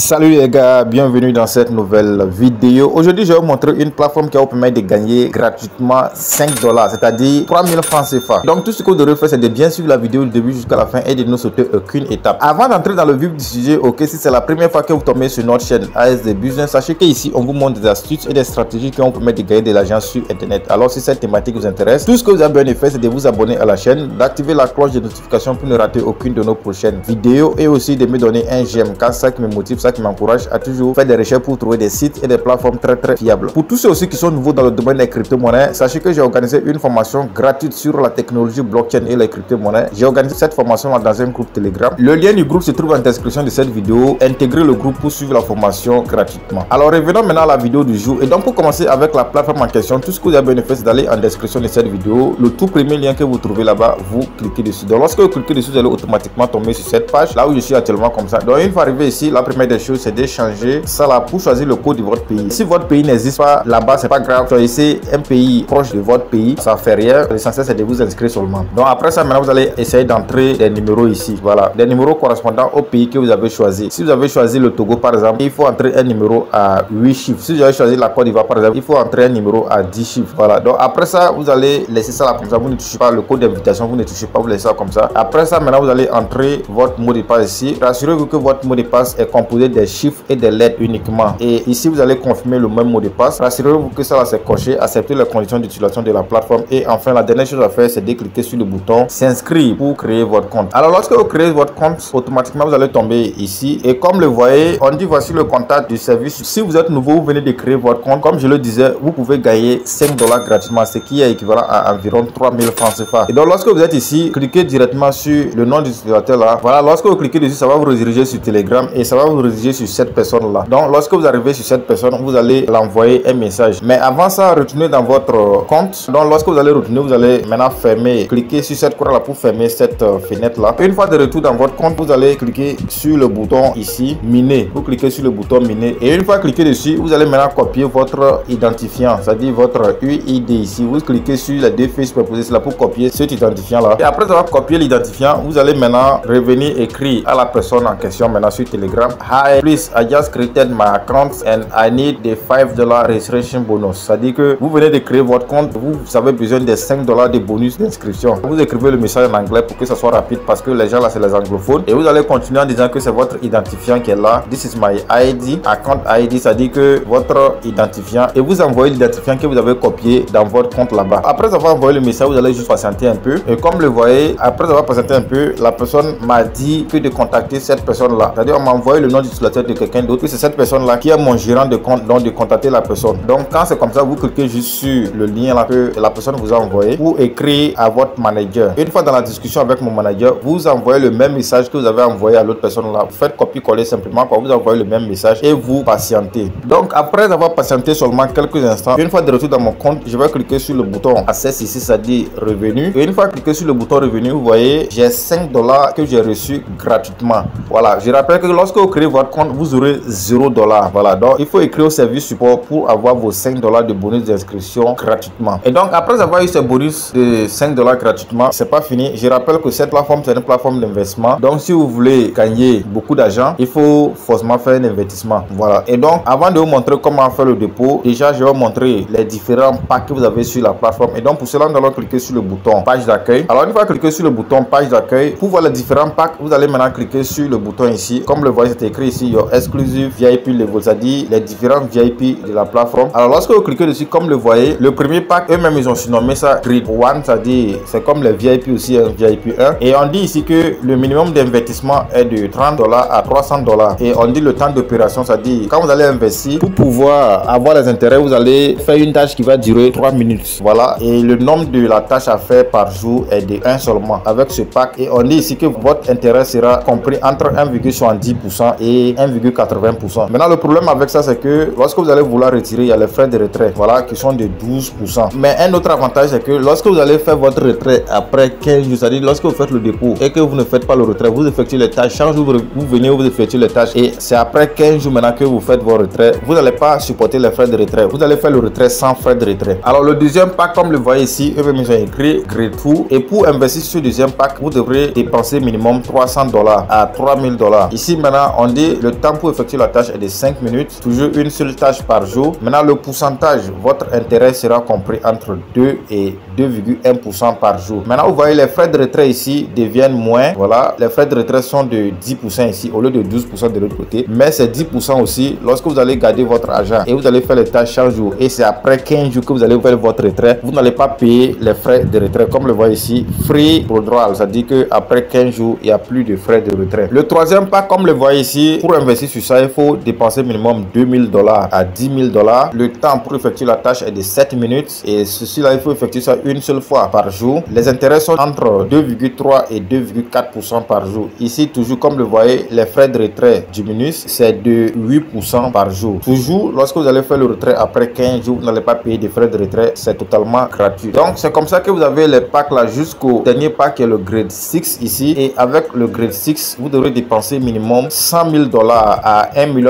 Salut les gars, bienvenue dans cette nouvelle vidéo. Aujourd'hui, je vais vous montrer une plateforme qui va vous permettre de gagner gratuitement 5 $, c'est-à-dire 3000 francs CFA. Donc tout ce que vous devez faire, c'est de bien suivre la vidéo du début jusqu'à la fin et de ne sauter aucune étape. Avant d'entrer dans le vif du sujet, ok, si c'est la première fois que vous tombez sur notre chaîne ASD Business, sachez qu'ici, on vous montre des astuces et des stratégies qui vont vous permettre de gagner de l'argent sur Internet. Alors si cette thématique vous intéresse, tout ce que vous avez besoin de faire, c'est de vous abonner à la chaîne, d'activer la cloche de notification pour ne rater aucune de nos prochaines vidéos et aussi de me donner un j'aime, car ça qui me motive, ça qui m'encourage à toujours faire des recherches pour trouver des sites et des plateformes très fiables. Pour tous ceux aussi qui sont nouveaux dans le domaine des crypto-monnaies, sachez que j'ai organisé une formation gratuite sur la technologie blockchain et les crypto-monnaies. J'ai organisé cette formation dans un groupe Telegram. Le lien du groupe se trouve en description de cette vidéo. Intégrez le groupe pour suivre la formation gratuitement. Alors revenons maintenant à la vidéo du jour. Et donc pour commencer avec la plateforme en question, tout ce que vous avez besoin de faire, c'est d'aller en description de cette vidéo. Le tout premier lien que vous trouvez là-bas, vous cliquez dessus. Donc lorsque vous cliquez dessus, vous allez automatiquement tomber sur cette page, là où je suis actuellement comme ça. Donc une fois arrivé ici, la première des choses, c'est d'échanger ça là pour choisir le code de votre pays. Si votre pays n'existe pas là-bas, c'est pas grave. Choisissez un pays proche de votre pays, ça fait rien. L'essentiel c'est de vous inscrire seulement. Donc après ça, maintenant vous allez essayer d'entrer des numéros ici. Voilà, des numéros correspondant au pays que vous avez choisi. Si vous avez choisi le Togo par exemple, il faut entrer un numéro à 8 chiffres. Si vous avez choisi la Côte d'Ivoire par exemple, il faut entrer un numéro à 10 chiffres. Voilà, donc après ça, vous allez laisser ça là comme ça. Vous ne touchez pas le code d'invitation, vous ne touchez pas, vous laissez ça comme ça. Après ça, maintenant vous allez entrer votre mot de passe ici. Rassurez-vous que votre mot de passe est composé des chiffres et des lettres uniquement. Et ici, vous allez confirmer le même mot de passe. Rassurez-vous que ça là c'est coché. Acceptez les conditions d'utilisation de la plateforme. Et enfin, la dernière chose à faire, c'est de cliquer sur le bouton s'inscrire pour créer votre compte. Alors, lorsque vous créez votre compte, automatiquement, vous allez tomber ici. Et comme le voyez, on dit voici le contact du service. Si vous êtes nouveau, vous venez de créer votre compte. Comme je le disais, vous pouvez gagner 5 $ gratuitement, ce qui est équivalent à environ 3000 francs CFA. Et donc, lorsque vous êtes ici, cliquez directement sur le nom du utilisateur là. Voilà, lorsque vous cliquez dessus, ça va vous rediriger sur Telegram et ça va vous rediriger sur cette personne là. Donc, lorsque vous arrivez sur cette personne, vous allez l'envoyer un message. Mais avant ça, retournez dans votre compte. Donc, lorsque vous allez retourner, vous allez maintenant fermer. Cliquez sur cette croix là pour fermer cette fenêtre là. Une fois de retour dans votre compte, vous allez cliquer sur le bouton ici, miner. Vous cliquez sur le bouton miner. Et une fois cliqué dessus, vous allez maintenant copier votre identifiant, c'est-à-dire votre UID ici. Vous cliquez sur les deux flèches superposées là pour copier cet identifiant là. Et après avoir copié l'identifiant, vous allez maintenant revenir écrire à la personne en question maintenant sur Telegram. Hi, please, I just created my account and I need the 5 $ registration bonus. C'est-à-dire que vous venez de créer votre compte, vous avez besoin des 5 $ de bonus d'inscription. Vous écrivez le message en anglais pour que ça soit rapide parce que les gens là c'est les anglophones. Et vous allez continuer en disant que c'est votre identifiant qui est là. This is my ID, account ID, c'est-à-dire que votre identifiant. Et vous envoyez l'identifiant que vous avez copié dans votre compte là-bas. Après avoir envoyé le message, vous allez juste patienter un peu. Et comme le voyez, après avoir patienté un peu, la personne m'a dit que de contacter cette personne là. C'est-à-dire on m'a envoyé le nom d'utilisateur de quelqu'un d'autre. C'est cette personne là qui est mon gérant de compte, donc de contacter la personne. Donc quand c'est comme ça, vous cliquez juste sur le lien là que la personne vous a envoyé pour écrire à votre manager. Une fois dans la discussion avec mon manager, vous envoyez le même message que vous avez envoyé à l'autre personne là. Vous faites copier-coller simplement quand vous envoyez le même message et vous patientez. Donc après avoir patienté seulement quelques instants, une fois de retour dans mon compte, je vais cliquer sur le bouton Access ici, c'est-à-dire revenu. Et une fois cliqué sur le bouton revenu, vous voyez, j'ai 5 $ que j'ai reçu gratuitement. Voilà, je rappelle que lorsque vous créez votre compte, vous aurez 0 $. Voilà, donc il faut écrire au service support pour avoir vos 5 $ de bonus d'inscription gratuitement. Et donc après avoir eu ce bonus de 5 $ gratuitement, c'est pas fini. Je rappelle que cette plateforme c'est une plateforme d'investissement. Donc si vous voulez gagner beaucoup d'argent, il faut forcément faire un investissement. Voilà. Et donc avant de vous montrer comment faire le dépôt, déjà je vais vous montrer les différents packs que vous avez sur la plateforme. Et donc pour cela, nous allons cliquer sur le bouton page d'accueil. Alors une fois cliqué sur le bouton page d'accueil, pour voir les différents packs, vous allez maintenant cliquer sur le bouton ici. Comme le voyez, c'est écrit ici Your Exclusive VIP Level, c'est-à-dire les différents VIP de la plateforme. Alors lorsque vous cliquez dessus, comme le voyez, le premier pack, eux-mêmes ils ont surnommé ça Grid 1, c'est-à-dire c'est comme les VIP aussi, un VIP 1. Et on dit ici que le minimum d'investissement est de 30 $ à 300 $. Et on dit le temps d'opération, c'est-à-dire quand vous allez investir, pour pouvoir avoir les intérêts, vous allez faire une tâche qui va durer 3 minutes. Voilà. Et le nombre de la tâche à faire par jour est de 1 seulement avec ce pack. Et on dit ici que votre intérêt sera compris entre 1,70% et 1,80%. Maintenant, le problème avec ça, c'est que lorsque vous allez vouloir retirer, il y a les frais de retrait, voilà, qui sont de 12%. Mais un autre avantage, c'est que lorsque vous allez faire votre retrait après 15 jours, c'est-à-dire lorsque vous faites le dépôt et que vous ne faites pas le retrait, vous effectuez les tâches. Chaque jour, vous venez, vous effectuez les tâches et c'est après 15 jours maintenant que vous faites vos retraits. Vous n'allez pas supporter les frais de retrait. Vous allez faire le retrait sans frais de retrait. Alors, le deuxième pack, comme le voyez ici, eux-mêmes ils ont écrit Grade 2. Et pour investir sur le deuxième pack, vous devrez dépenser minimum 300 $ à 3000 $. Ici, maintenant, on dit le temps pour effectuer la tâche est de 5 minutes. Toujours une seule tâche par jour. Maintenant, le pourcentage, votre intérêt sera compris entre 2 et 2,1% par jour. Maintenant, vous voyez les frais de retrait ici deviennent moins. Voilà, les frais de retrait sont de 10% ici au lieu de 12% de l'autre côté. Mais c'est 10% aussi lorsque vous allez garder votre argent et vous allez faire les tâches chaque jour. Et c'est après 15 jours que vous allez faire votre retrait. Vous n'allez pas payer les frais de retrait comme le voit ici. Free withdrawal, c'est-à-dire qu'après 15 jours, il n'y a plus de frais de retrait. Le troisième pas, comme le voit ici, pour investir sur ça, il faut dépenser minimum $2000 à $10 000. Le temps pour effectuer la tâche est de 7 minutes et ceci là, il faut effectuer ça une seule fois par jour. Les intérêts sont entre 2,3 et 2,4% par jour. Ici, toujours comme le voyez, les frais de retrait diminuent, c'est de 8% par jour. Toujours, lorsque vous allez faire le retrait après 15 jours, vous n'allez pas payer des frais de retrait, c'est totalement gratuit. Donc, c'est comme ça que vous avez les packs là jusqu'au dernier pack qui est le grade 6 ici. Et avec le grade 6, vous devrez dépenser minimum $100 000 à $1 million.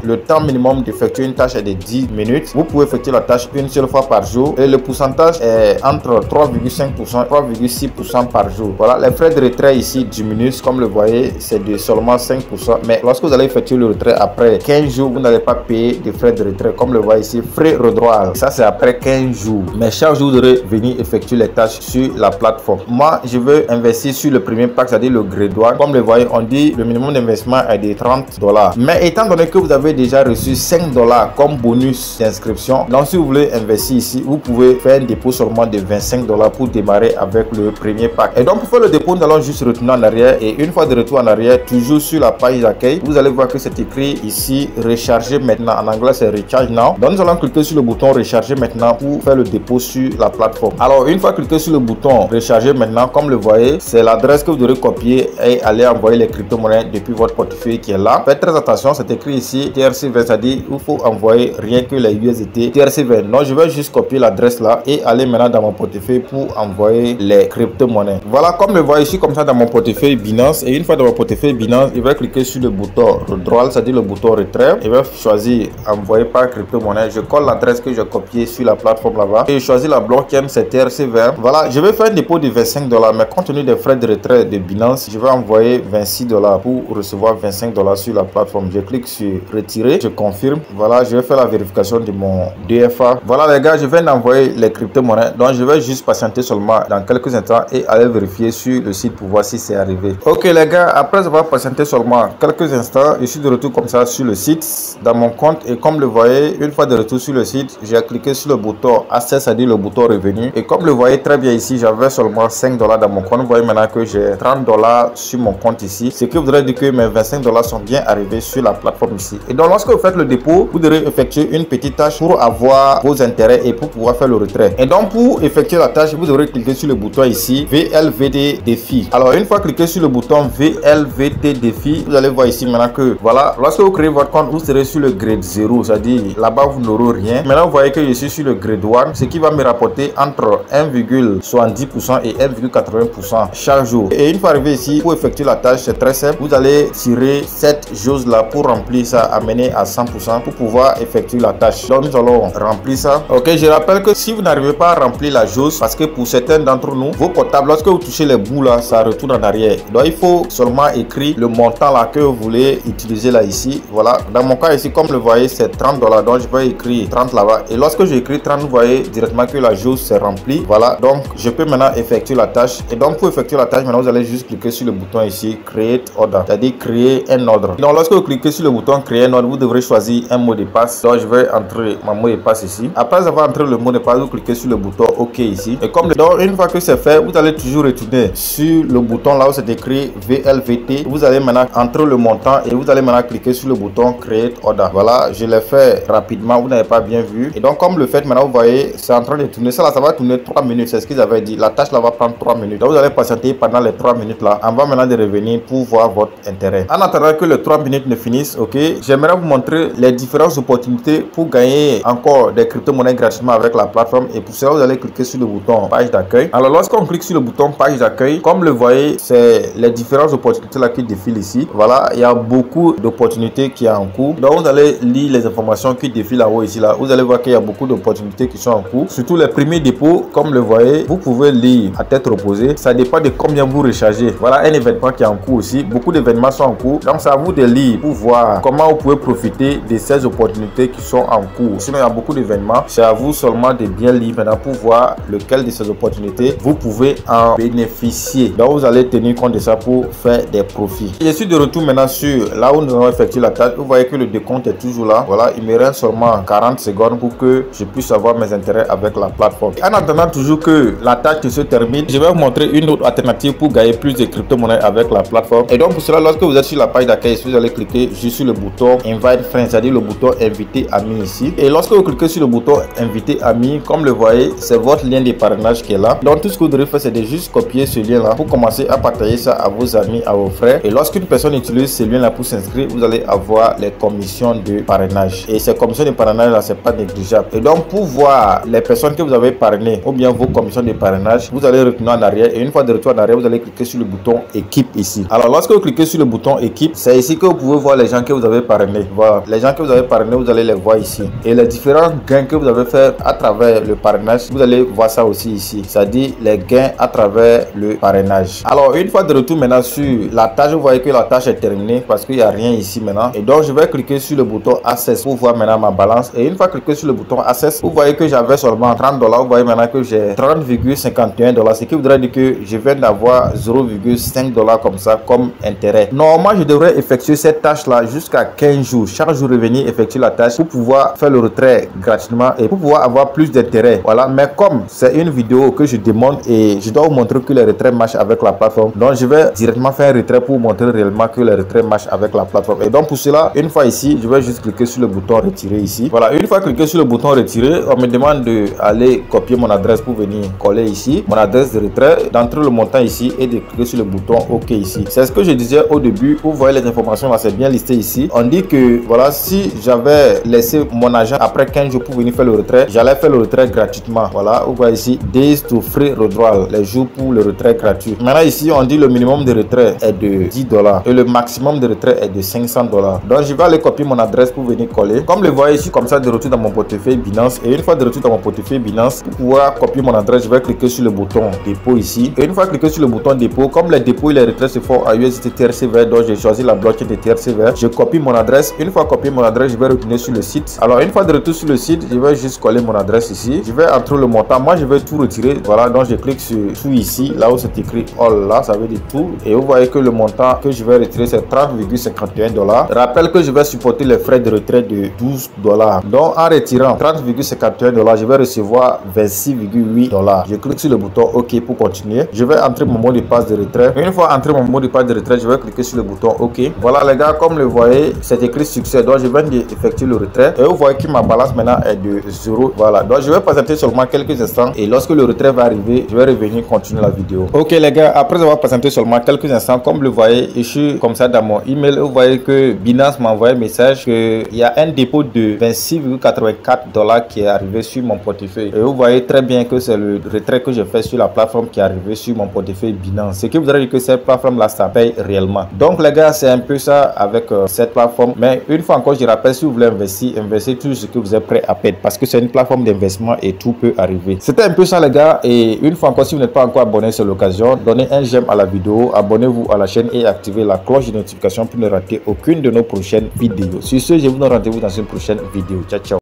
Le temps minimum d'effectuer une tâche est de 10 minutes. Vous pouvez effectuer la tâche une seule fois par jour et le pourcentage est entre 3,5% et 3,6% par jour. Voilà, les frais de retrait ici diminuent, comme le voyez, c'est de seulement 5%. Mais lorsque vous allez effectuer le retrait après 15 jours, vous n'allez pas payer de frais de retrait, comme le voyez ici, frais redroit. Ça, c'est après 15 jours. Mais chaque jour, vous devrez venir effectuer les tâches sur la plateforme. Moi, je veux investir sur le premier pack, c'est-à-dire le grade 1. Comme le voyez, on dit le minimum d'investissement est de $30. Mais étant donné que vous avez déjà reçu $5 comme bonus d'inscription, donc si vous voulez investir ici, vous pouvez faire un dépôt seulement de $25 pour démarrer avec le premier pack. Et donc, pour faire le dépôt, nous allons juste retourner en arrière. Et une fois de retour en arrière, toujours sur la page d'accueil, vous allez voir que c'est écrit ici recharger maintenant. En anglais, c'est recharge now. Donc, nous allons cliquer sur le bouton recharger maintenant pour faire le dépôt sur la plateforme. Alors, une fois cliqué sur le bouton recharger maintenant, comme le voyez, c'est l'adresse que vous devrez copier et aller envoyer les crypto-monnaies depuis votre portefeuille qui est là. Faites très attention, c'est écrit ici TRC20, c'est-à-dire il faut envoyer rien que les USDT TRC20. Non, je vais juste copier l'adresse là et aller maintenant dans mon portefeuille pour envoyer les crypto-monnaies. Voilà, comme le voyez ici, comme ça dans mon portefeuille Binance. Et une fois dans mon portefeuille Binance, je vais cliquer sur le bouton withdrawal, c'est-à-dire le bouton retrait. Je vais choisir envoyer par crypto-monnaie. Je colle l'adresse que j'ai copiée sur la plateforme là-bas et je choisis la blockchain, c'est TRC20. Voilà, je vais faire un dépôt de $25, mais compte tenu des frais de retrait de Binance, je vais envoyer $26 pour recevoir $25 sur la plateforme. Je clique sur retirer, je confirme. Voilà, je vais faire la vérification de mon DFA. Voilà les gars, je viens d'envoyer les crypto-monnaies, donc je vais juste patienter seulement dans quelques instants et aller vérifier sur le site pour voir si c'est arrivé. Ok les gars, après avoir patienté seulement quelques instants, je suis de retour comme ça sur le site dans mon compte et comme le voyez, une fois de retour sur le site, j'ai cliqué sur le bouton access, c'est-à-dire le bouton revenu, et comme le voyez très bien ici, j'avais seulement $5 dans mon compte. Vous voyez maintenant que j'ai $30 sur mon compte ici, ce qui voudrait dire que mes $25 sont bien arrivés sur la plateforme ici. Et donc lorsque vous faites le dépôt, vous devrez effectuer une petite tâche pour avoir vos intérêts et pour pouvoir faire le retrait. Et donc pour effectuer la tâche, vous devrez cliquer sur le bouton ici VLVT défi. Alors une fois cliqué sur le bouton VLVT défi, vous allez voir ici maintenant que voilà, lorsque vous créez votre compte, vous serez sur le grade 0, c'est-à-dire là-bas vous n'aurez rien. Maintenant vous voyez que je suis sur le grade 1, ce qui va me rapporter entre 1,70% et 1,80% chaque jour. Et une fois arrivé ici, pour effectuer la tâche, c'est très simple. Vous allez tirer cette chose là pour remplir ça, amener à 100% pour pouvoir effectuer la tâche. Donc nous allons remplir ça. Ok, je rappelle que si vous n'arrivez pas à remplir la chose, parce que pour certains d'entre nous, vos portables, lorsque vous touchez les bouts là, ça retourne en arrière. Donc il faut seulement écrire le montant là que vous voulez utiliser là ici. Voilà, dans mon cas ici, comme le voyez, c'est $30. Donc je vais écrire 30 là-bas. Et lorsque j'écris 30, vous voyez directement que la chose s'est remplie. Voilà, donc je peux maintenant effectuer la tâche. Et donc pour effectuer la tâche, maintenant vous allez juste cliquer sur le bouton ici create order, c'est-à-dire créer un ordre. Donc lorsque vous cliquez sur le bouton créer un ordre, vous devrez choisir un mot de passe. Donc je vais entrer mon mot de passe ici. Après avoir entré le mot de passe, vous cliquez sur le bouton OK ici. Et comme donc une fois que c'est fait, vous allez toujours retourner sur le bouton là où c'est écrit VLVT. Vous allez maintenant entrer le montant et vous allez maintenant cliquer sur le bouton create order. Voilà, je l'ai fait rapidement, vous n'avez pas bien vu. Et donc comme le fait maintenant, vous voyez, c'est en train de tourner. Ça là, ça va tourner 3 minutes, c'est ce qu'ils avaient dit. La tâche là va prendre 3 minutes. Donc vous allez patienter pendant les 3 minutes là. On va maintenant de revenir pour voir votre intérêt. En attendant que les 3 minutes ne finissent, ok, j'aimerais vous montrer les différentes opportunités pour gagner encore des crypto-monnaies gratuitement avec la plateforme. Et pour cela, vous allez cliquer sur le bouton page d'accueil. Alors lorsqu'on clique sur le bouton page d'accueil, comme le voyez, c'est les différentes opportunités là qui défilent ici. Voilà, il y a beaucoup d'opportunités qui sont en cours. Donc vous allez lire les informations qui défilent en haut ici là. Vous allez voir qu'il y a beaucoup d'opportunités qui sont en cours. Surtout les premiers dépôts, comme le voyez, vous pouvez lire à tête reposée. Ça dépend de combien vous rechargez. Voilà un événement qui est en cours aussi. Beaucoup d'événements sont en cours. Donc c'est à vous vous de lire pour voir comment vous pouvez profiter de ces opportunités qui sont en cours. Sinon, il y a beaucoup d'événements. C'est à vous seulement de bien lire maintenant pour voir lequel de ces opportunités vous pouvez en bénéficier. Donc, vous allez tenir compte de ça pour faire des profits. Je suis de retour maintenant sur là où nous avons effectué la tâche. Vous voyez que le décompte est toujours là. Voilà, il me reste seulement 40 secondes pour que je puisse avoir mes intérêts avec la plateforme. En attendant toujours que la tâche se termine, je vais vous montrer une autre alternative pour gagner plus de crypto-monnaies avec la plateforme. Et donc pour cela, lorsque vous êtes sur la page d'accueil, vous allez cliquer juste sur le bouton Invite Friends, c'est-à-dire le bouton Inviter Amis ici. Et lorsque vous cliquez sur le bouton Inviter Amis, comme le voyez, c'est votre lien de parrainage qui est là. Donc tout ce que vous devez faire, c'est de juste copier ce lien là pour commencer à partager ça à vos amis, à vos frères. Et lorsqu'une personne utilise ce lien là pour s'inscrire, vous allez avoir les commissions de parrainage. Et ces commissions de parrainage là, c'est pas négligeable. Et donc pour voir les personnes que vous avez parrainées ou bien vos commissions de parrainage, vous allez retourner en arrière. Et une fois de retour en arrière, vous allez cliquer sur le bouton équipe ici. Alors lorsque vous cliquez sur le bouton équipe, c'est ici que vous pouvez voir les gens que vous avez parrainés. Voilà, les gens que vous avez parrainés, vous allez les voir ici. Et les différents gains que vous avez fait à travers le parrainage, vous allez voir ça aussi ici. C'est-à-dire les gains à travers le parrainage. Alors une fois de retour maintenant sur la tâche, vous voyez que la tâche est terminée parce qu'il n'y a rien ici maintenant. Et donc je vais cliquer sur le bouton Access pour voir maintenant ma balance. Et une fois cliqué sur le bouton Access, vous voyez que j'avais seulement 30 $. Vous voyez maintenant que j'ai 30,51 $. Ce qui voudrait dire que je viens d'avoir 0,5 $ comme ça comme intérêt. Normalement, je devrais effectuer cette tâche là jusqu'à 15 jours. Chaque jour revenir effectuer la tâche pour pouvoir faire le retrait gratuitement et pour pouvoir avoir plus d'intérêt. Voilà, mais comme c'est une vidéo que je demande et je dois vous montrer que les retraits marchent avec la plateforme, donc je vais directement faire un retrait pour vous montrer réellement que les retraits marchent avec la plateforme. Et donc pour cela, une fois ici, je vais juste cliquer sur le bouton retirer ici. Voilà, une fois cliqué sur le bouton retirer, on me demande d'aller copier mon adresse pour venir coller ici mon adresse de retrait, d'entrer le montant ici et de cliquer sur le bouton OK ici. C'est ce que je disais au début. Vous voyez les informations là, c'est bien listé ici. On dit que voilà, si j'avais laissé mon argent après 15 jours pour venir faire le retrait, j'allais faire le retrait gratuitement. Voilà, vous voyez ici days to free withdrawal, les jours pour le retrait gratuit. Maintenant ici on dit le minimum de retrait est de 10 $ et le maximum de retrait est de 500 $. Donc je vais aller copier mon adresse pour venir coller. Comme le voyez ici, comme ça, de retour dans mon portefeuille Binance. Et une fois de retour dans mon portefeuille Binance, pour pouvoir copier mon adresse, je vais cliquer sur le bouton dépôt ici. Et une fois cliqué sur le bouton dépôt, comme les dépôts et les retraits se font à USDT TRC-VR, donc j'ai choisi la blockchain de TRC-VR. Je copie mon adresse. Une fois copié mon adresse, je vais retourner sur le site. Alors une fois de retour sur le site, je vais juste coller mon adresse ici. Je vais entrer le montant. Moi, je vais tout retirer. Voilà, donc je clique sur tout ici, là où c'est écrit all, là, ça veut dire tout. Et vous voyez que le montant que je vais retirer, c'est 30,51 $. Rappelle que je vais supporter les frais de retrait de 12 $. Donc en retirant 30,51 $, je vais recevoir 26,8 $. Je clique sur le bouton OK pour continuer. Je vais entrer mon mot de passe de retrait. Une fois entré mon mot de passe de retrait, je vais cliquer sur le bouton OK. Voilà les gars, comme le voyez, c'est écrit succès. Donc je viens d'effectuer le retrait. Et vous voyez que ma balance maintenant est de 0. Voilà. Donc je vais patienter seulement quelques instants. Et lorsque le retrait va arriver, je vais revenir continuer la vidéo. Ok les gars, après avoir patienté seulement quelques instants, comme le voyez, je suis comme ça dans mon email. Vous voyez que Binance m'a envoyé un message qu'il y a un dépôt de 26,84 $ qui est arrivé sur mon portefeuille. Et vous voyez très bien que c'est le retrait que j'ai fait sur la plateforme qui est arrivé sur mon portefeuille Binance. Ce qui voudrait dire que cette plateforme là, ça paye réellement. Donc les gars, c'est un peu ça avec cette plateforme. Mais une fois encore, je rappelle, si vous voulez investir, investissez tout ce que vous êtes prêt à perdre, parce que c'est une plateforme d'investissement et tout peut arriver. C'était un peu ça les gars. Et une fois encore, si vous n'êtes pas encore abonné, c'est l'occasion. Donnez un j'aime à la vidéo, abonnez-vous à la chaîne et activez la cloche de notification pour ne rater aucune de nos prochaines vidéos. Sur ce, je vous donne rendez-vous dans une prochaine vidéo. Ciao ciao.